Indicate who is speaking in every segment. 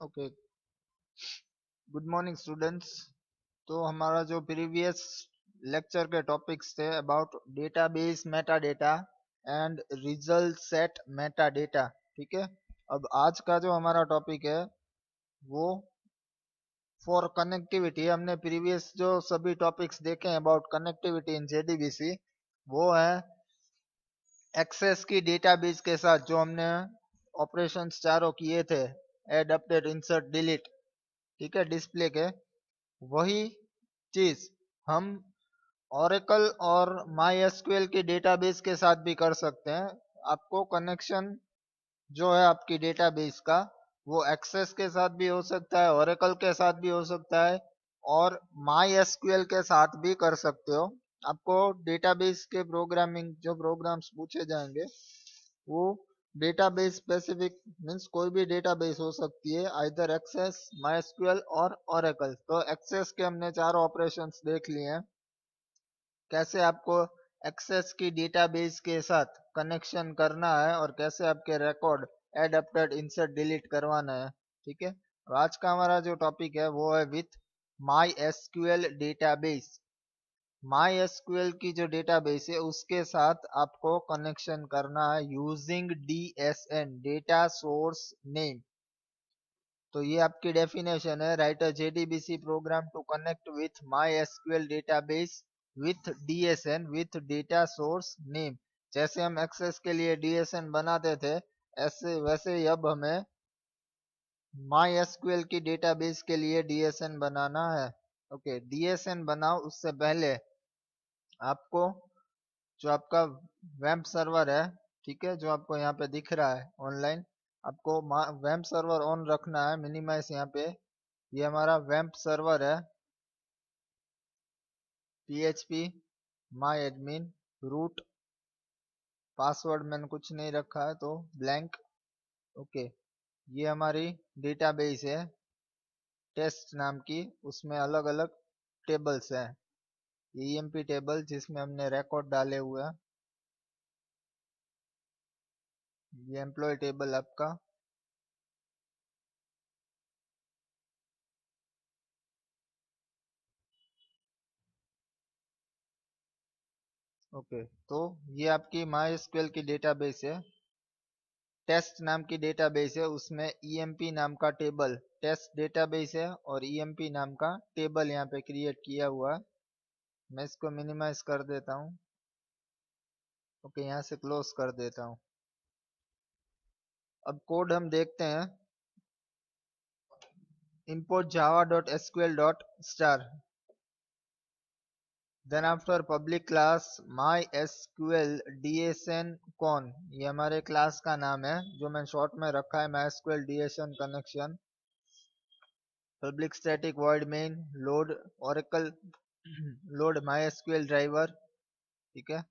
Speaker 1: Okay, good morning students. तो हमारा जो प्रीवियस लेक्चर के टॉपिक्स थे about database Meta data and result set Meta data, ठीक है। अब आज का जो हमारा टॉपिक है वो फॉर कनेक्टिविटी। हमने प्रीवियस जो सभी टॉपिक्स देखे हैं अबाउट कनेक्टिविटी इन जेडीबीसी, वो है एक्सेस की डेटाबेस के साथ जो हमने ऑपरेशंस चारों किए थे, ऐड अपडेट इंसर्ट डिलीट, ठीक है, डिस्प्ले के। वही चीज हम ओरेकल और माई एसक्यूएल की डेटाबेस के साथ भी कर सकते हैं। आपको कनेक्शन जो है आपकी डेटाबेस का, वो एक्सेस के साथ भी हो सकता है, ओरेकल के साथ भी हो सकता है, और माई एसक्यूएल के साथ भी कर सकते हो। आपको डेटाबेस के प्रोग्रामिंग जो प्रोग्राम्स पूछे जाएंगे वो डेटाबेस स्पेसिफिक मीन्स कोई भी डेटाबेस हो सकती है, आइदर एक्सेस, माईएसक्यूएल और ओरेकल। तो एक्सेस के हमने चारों ऑपरेशंस देख लिए हैं, कैसे आपको एक्सेस की डेटाबेस के साथ कनेक्शन करना है और कैसे आपके record add update insert delete करवाना है, ठीक है। और आज का हमारा जो टॉपिक है वो है with MySQL database. My SQL की जो डेटाबेस है उसके साथ आपको कनेक्शन करना है using DSN, data source name. तो ये आपकी डेफिनेशन है, write a JDBC program to connect with MySQL database with DSN with data source name. जैसे हम एक्सेस के लिए डीएसएन बनाते थे, ऐसे वैसे ही अब हमें माई एसक्यूएल की डेटाबेस के लिए डीएसएन बनाना है। ओके, डीएसएन बनाओ उससे पहले आपको जो आपका वेब सर्वर है, ठीक है, जो आपको यहाँ पे दिख रहा है ऑनलाइन, आपको वेब सर्वर ऑन रखना है। मिनिमाइज यहाँ पे, ये हमारा वेब सर्वर है, php my admin root, password मैंने कुछ नहीं रखा है तो ब्लैंक। ओके, ये हमारी डेटाबेस है टेस्ट नाम की, उसमें अलग अलग टेबल्स हैं। ईएमपी टेबल जिसमें हमने रिकॉर्ड डाले हुए हैं, ये एम्प्लॉय टेबल आपका। ओके, तो ये आपकी माई एसक्यूएल की डेटाबेस है, टेस्ट नाम की डेटाबेस है, उसमें ईएमपी नाम का टेबल, टेस्ट डेटाबेस है और ईएमपी नाम का टेबल यहाँ पे क्रिएट किया हुआ है। मैं इसको मिनिमाइज कर देता हूँ। ओके, यहाँ से क्लोज कर देता हूँ। अब कोड हम देखते हैं, import java.sql.star, then after public class mysql dsn con, ये हमारे क्लास का नाम है जो मैं शॉर्ट में रखा है, mysql dsn connection. Public static void main load Oracle load mysql driver, ठीक है।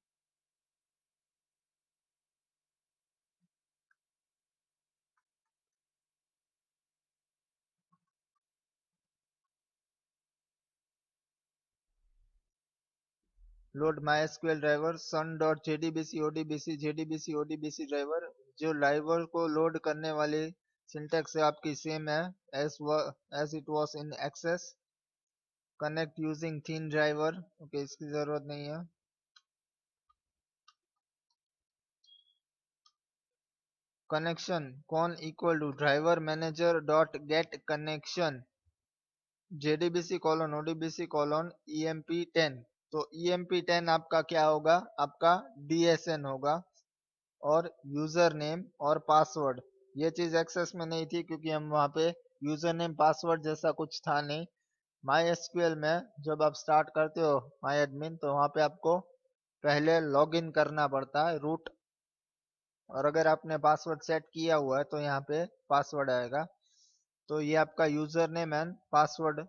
Speaker 1: Load mysql driver Sun dot JDBC ODBC JDBC ODBC driver, जो ड्राइवर को लोड करने वाली सिंटेक्स है आपकी सेम है as it was in Access. Connect using thin driver, okay, इसकी जरूरत नहीं है। Connection con equal to driver manager dot get connection JDBC colon ODBC colon EMP10। तो EMP10 आपका क्या होगा, आपका डीएसएन होगा, और यूजर नेम और पासवर्ड। ये चीज एक्सेस में नहीं थी क्योंकि हम वहाँ पे यूजर नेम पासवर्ड जैसा कुछ था नहीं। माई एसक्यूएल में जब आप स्टार्ट करते हो माई एडमिन, तो वहाँ पे आपको पहले लॉगिन करना पड़ता है रूट, और अगर आपने पासवर्ड सेट किया हुआ है तो यहाँ पे पासवर्ड आएगा। तो ये आपका यूजर नेम एंड पासवर्ड,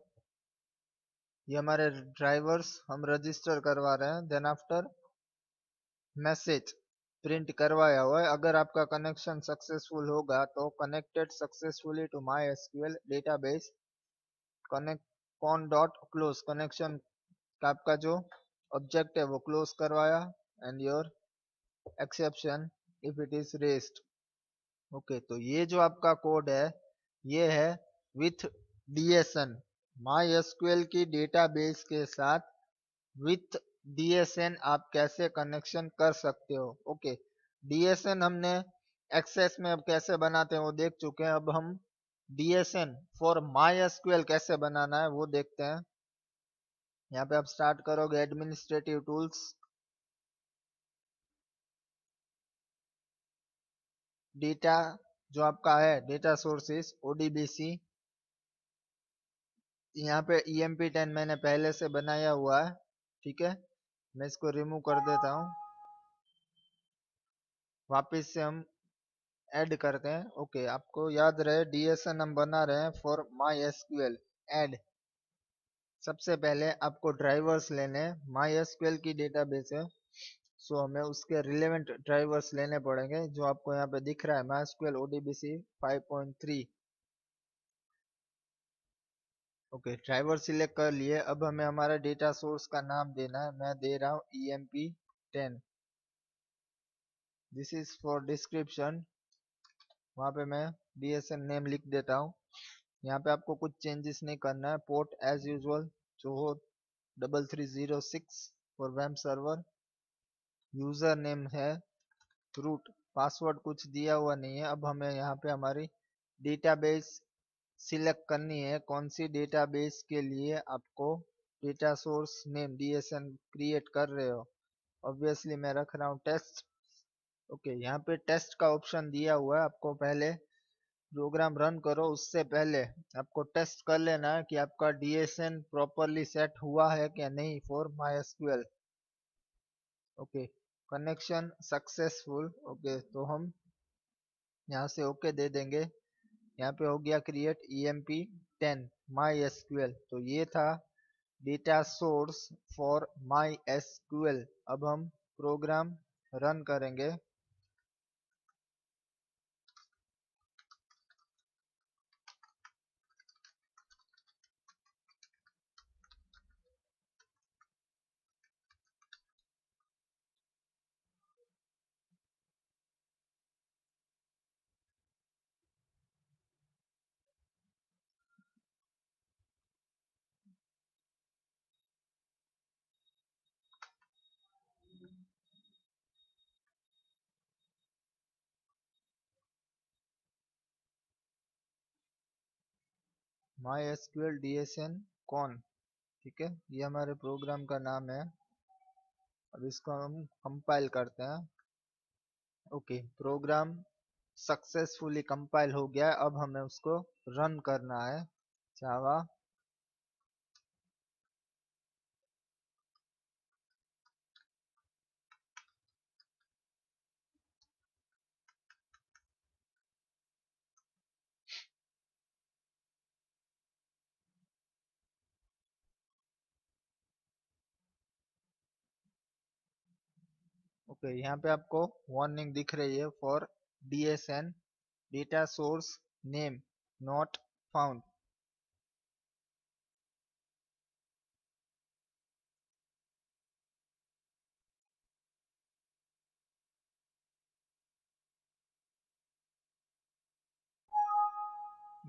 Speaker 1: ये हमारे ड्राइवर्स हम रजिस्टर करवा रहे हैं। देन आफ्टर मैसेज प्रिंट करवाया हुआ है, अगर आपका कनेक्शन सक्सेसफुल होगा तो connected successfully to MySQL database connect con dot close, connection का आपका जो ऑब्जेक्ट है वो क्लोज करवाया, and your exception if it is rest. Okay, तो ये जो आपका कोड है ये है विथ DSN, MySQL की डेटाबेस के साथ विथ DSN आप कैसे कनेक्शन कर सकते हो। ओके, DSN हमने एक्सेस में अब कैसे बनाते हैं वो देख चुके हैं। अब हम DSN फॉर MySQL कैसे बनाना है वो देखते हैं। यहाँ पे आप स्टार्ट करोगे एडमिनिस्ट्रेटिव टूल्स, डेटा जो आपका है डेटा सोर्सेस ODBC। यहाँ पे EMP10 मैंने पहले से बनाया हुआ है, ठीक है। मैं इसको रिमूव कर देता हूँ, वापस से हम ऐड करते हैं। ओके, आपको याद रहे DSN हम बना रहे हैं फॉर MySQL। ऐड, सबसे पहले आपको ड्राइवर्स लेने हैं। MySQL की डेटाबेस है, सो हमें उसके रिलेवेंट ड्राइवर्स लेने पड़ेंगे जो आपको यहाँ पे दिख रहा है, MySQL ODBC 5.3। Okay, driver select कर लिए। अब हमें हमारा डेटा सोर्स का नाम देना है। मैं दे रहा हूँ EMP10। This is for description. वहाँ पे मैं DSN नेम लिख देता हूँ। यहाँ पे आपको कुछ चेंजेस नहीं करना है। पोर्ट एज यूजुअल जो हो 3306 for web server. User name है रूट, पासवर्ड कुछ दिया हुआ नहीं है। अब हमें यहाँ पे हमारी डेटाबेस सिलेक्ट करनी है। कौन सी डेटाबेस के लिए आपको data source name DSN create कर रहे हो। ऑब्वियसली मैं रख रहा हूँ टेस्ट। ओके, यहाँ पे टेस्ट का ऑप्शन दिया हुआ है। आपको पहले प्रोग्राम रन करो उससे पहले आपको टेस्ट कर लेना है कि आपका DSN प्रॉपरली सेट हुआ है क्या नहीं for MySQL। Okay, connection successful. Okay, तो हम यहाँ से ओके दे देंगे। यहाँ पे हो गया क्रिएट EMP10 MySQL। तो ये था डेटा सोर्स फॉर MySQL। अब हम प्रोग्राम रन करेंगे। MySQL DSN कौन, ठीक है, ये हमारे प्रोग्राम का नाम है। अब इसको हम कंपाइल करते हैं। ओके, प्रोग्राम सक्सेसफुली कंपाइल हो गया है। अब हमें उसको रन करना है। जावा ओके, यहाँ पे आपको वार्निंग दिख रही है for DSN data source name not found.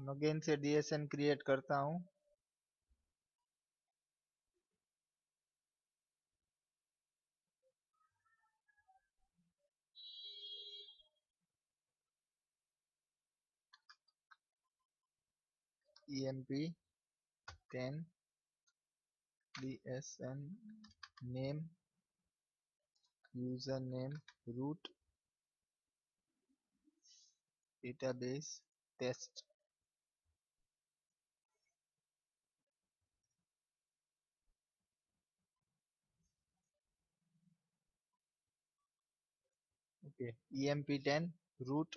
Speaker 1: Again से DSN क्रिएट करता हूँ। EMP10 DSN name, user name root, database test. Okay, EMP10 रूट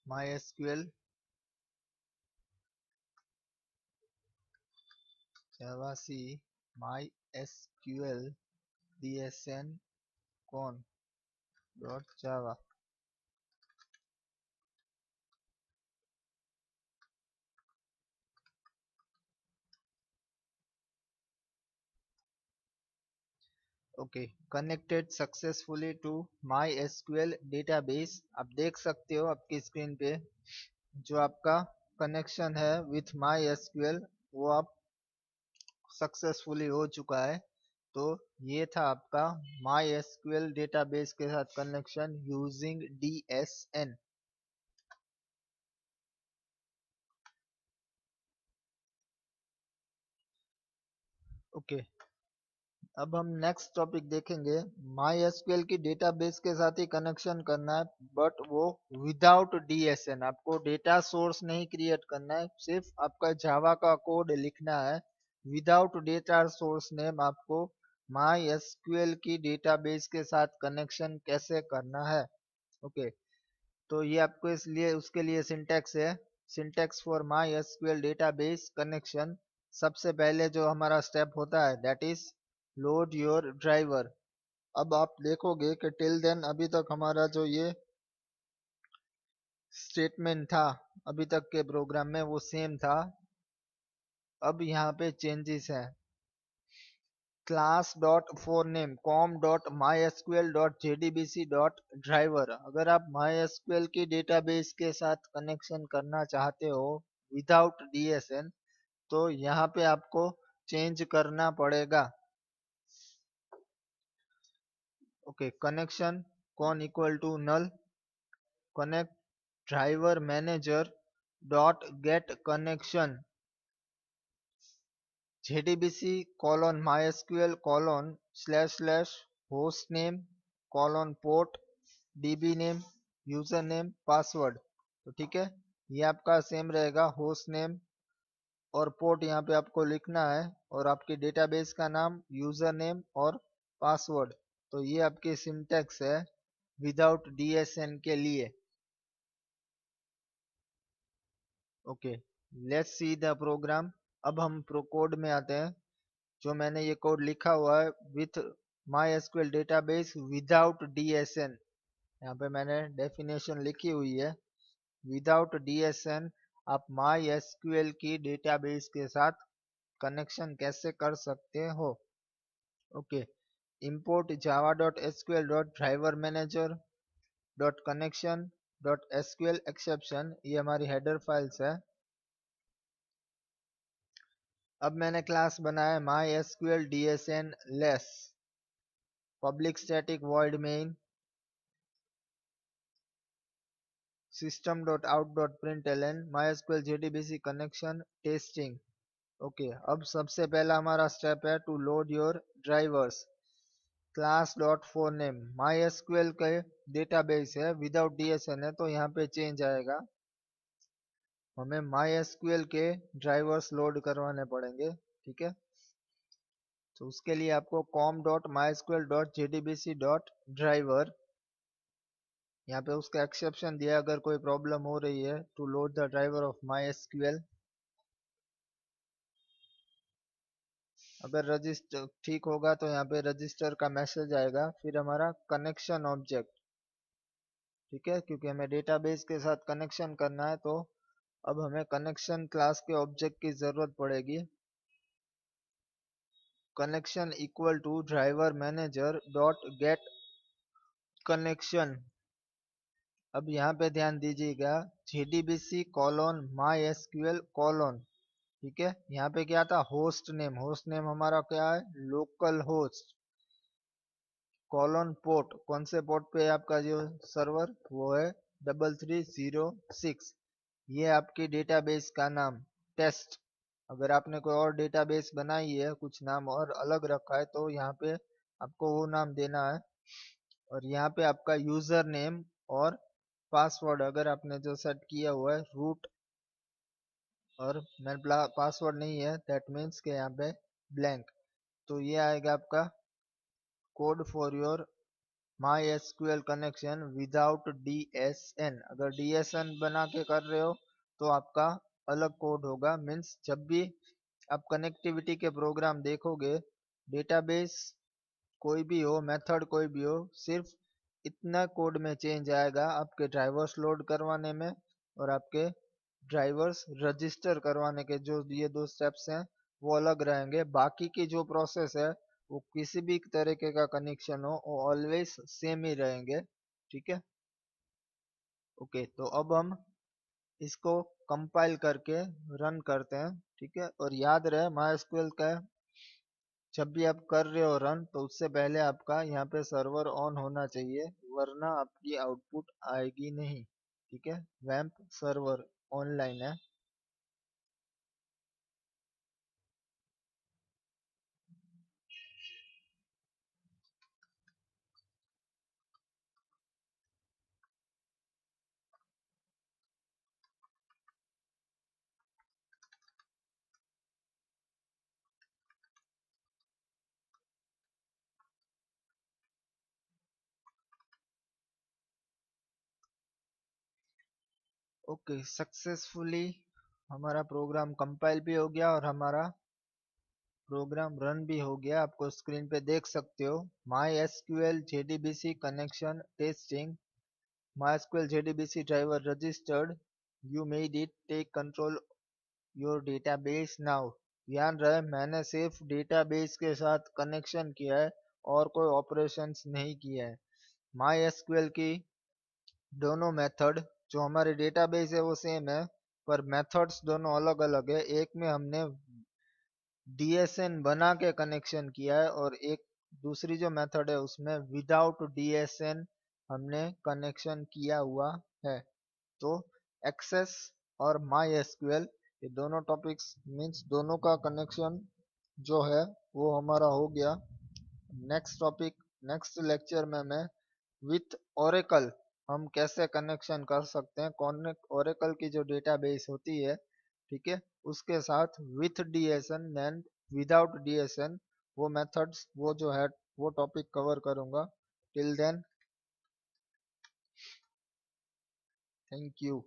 Speaker 1: MySQL Java C MySQL DSN con dot Java। Okay, connected successfully to MySQL database. आप देख सकते हो आपकी screen पे जो आपका कनेक्शन है विथ माई एसक्यूएल वो आप सक्सेसफुली हो चुका है। तो ये था आपका माई एसक्यूएल डेटाबेस के साथ कनेक्शन यूजिंग DSN। ओके, अब हम नेक्स्ट टॉपिक देखेंगे। माई एसक्यूएल की डेटाबेस के साथ ही कनेक्शन करना है, बट वो विदाउट DSN। आपको डेटा सोर्स नहीं क्रिएट करना है, सिर्फ आपका जावा का कोड लिखना है। विदाउट डेटा सोर्स नेम आपको माई एसक्यूएल की डेटाबेस के साथ कनेक्शन कैसे करना है। ओके, तो ये आपको इसलिए उसके लिए सिंटैक्स है। Syntax for my SQL database connection. सबसे पहले जो हमारा स्टेप होता है that is load your driver. अब आप देखोगे कि टिल देन अभी तक हमारा जो ये स्टेटमेंट था अभी तक के प्रोग्राम में वो सेम था। अब यहाँ पे चेंजेस है। Class dot for name com dot my SQL dot JDBC dot driver. अगर आप माई एसक्यूएल की डेटाबेस के साथ कनेक्शन करना चाहते हो विदाउट DSN, तो यहाँ पे आपको चेंज करना पड़ेगा। Okay, connection con equal to null connect driver manager dot get connection JDBC colon MySQL colon / host name colon port DB name user name password. तो ठीक है, ये आपका सेम रहेगा। होस्ट नेम और पोर्ट यहाँ पे आपको लिखना है, और आपकी डेटाबेस का नाम यूजर नेम और पासवर्ड। तो ये आपकी सिंटैक्स है विदाउट DSN के लिए। Okay, let's see the program. अब हम प्रो कोड में आते हैं। जो मैंने ये कोड लिखा हुआ है with MySQL database without DSN, यहाँ पे मैंने डेफिनेशन लिखी हुई है। विदाउट DSN आप माई एसक्यूएल की डेटाबेस के साथ कनेक्शन कैसे कर सकते हो। ओके, import java.sql.driver-manager.connection.sql exception, ये हमारी हेडर फाइल्स है। अब मैंने क्लास बनाया MySQL DSN less public static void main system.out.println MySQL JDBC connection testing। Okay, अब सबसे पहला हमारा स्टेप है to load your drivers. Class dot for name MySQL के डेटाबेस है विदाउट DSN है, तो यहाँ पे चेंज आएगा। हमें MySQL के ड्राइवर्स लोड करवाने पड़ेंगे। ठीक है, तो उसके लिए आपको com.mysql.jdbc.driver, यहाँ पे उसका एक्सेप्शन दिया अगर कोई प्रॉब्लम हो रही है to load the driver of MySQL। अगर रजिस्टर ठीक होगा तो यहाँ पे रजिस्टर का मैसेज आएगा। फिर हमारा कनेक्शन ऑब्जेक्ट, ठीक है, क्योंकि हमें डेटाबेस के साथ कनेक्शन करना है, तो अब हमें कनेक्शन क्लास के ऑब्जेक्ट की जरूरत पड़ेगी। Connection equal to driver manager dot get connection. अब यहाँ पे ध्यान दीजिएगा JDBC कॉलोन MySQL कॉलोन। ठीक है, यहाँ पे क्या था होस्ट नेम। होस्ट नेम हमारा क्या है लोकल होस्ट कॉलोन पोर्ट। कौन से पोर्ट पे है आपका जो सर्वर वो है 3306। ये आपकी डेटाबेस का नाम टेस्ट। अगर आपने कोई और डेटाबेस बनाई है कुछ नाम और अलग रखा है तो यहाँ पे आपको वो नाम देना है। और यहाँ पे आपका यूजर नेम और पासवर्ड अगर आपने जो सेट किया हुआ है रूट, और मैंने पासवर्ड नहीं है दैट मीन्स के यहाँ पे ब्लैंक। तो ये आएगा आपका code for your MySQL connection without DSN। अगर DSN बना के कर रहे हो तो आपका अलग कोड होगा। मीन्स जब भी आप कनेक्टिविटी के प्रोग्राम देखोगे, डेटाबेस कोई भी हो मेथड कोई भी हो, सिर्फ इतना कोड में चेंज आएगा आपके ड्राइवर्स लोड करवाने में और आपके ड्राइवर्स रजिस्टर करवाने के। जो ये दो स्टेप्स हैं वो अलग रहेंगे, बाकी की जो प्रोसेस है वो किसी भी तरीके का कनेक्शन हो वो ऑलवेज सेम ही रहेंगे। ठीक है, ओके, तो अब हम इसको कंपाइल करके रन करते हैं, ठीक है। और याद रहे MySQL का जब भी आप कर रहे हो रन तो उससे पहले आपका यहाँ पे सर्वर ऑन होना चाहिए, वरना आपकी आउटपुट आएगी नहीं, ठीक है। वैम्प सर्वर ऑनलाइन है। ओके, सक्सेसफुली हमारा प्रोग्राम कंपाइल भी हो गया और हमारा प्रोग्राम रन भी हो गया। आपको स्क्रीन पे देख सकते हो MySQL JDBC connection testing, MySQL JDBC driver registered, you made it, take control your database now। ध्यान रहे मैंने सिर्फ डेटाबेस के साथ कनेक्शन किया है और कोई ऑपरेशंस नहीं किया है। MySQL की दोनों मेथड जो हमारे डेटाबेस है वो सेम है, पर मेथड्स दोनों अलग अलग है। एक में हमने DSN बना के कनेक्शन किया है और एक दूसरी जो मेथड है उसमें विदाउट DSN हमने कनेक्शन किया हुआ है। तो एक्सेस और MySQL ये दोनों टॉपिक्स मीन्स दोनों का कनेक्शन जो है वो हमारा हो गया। नेक्स्ट टॉपिक, नेक्स्ट लेक्चर में मैं विथ ओरेकल हम कैसे कनेक्शन कर सकते हैं, कौन ओरेकल की जो डेटाबेस होती है, ठीक है, उसके साथ with DSN and without DSN वो मेथड्स वो जो है वो टॉपिक कवर करूंगा। Till then, thank you.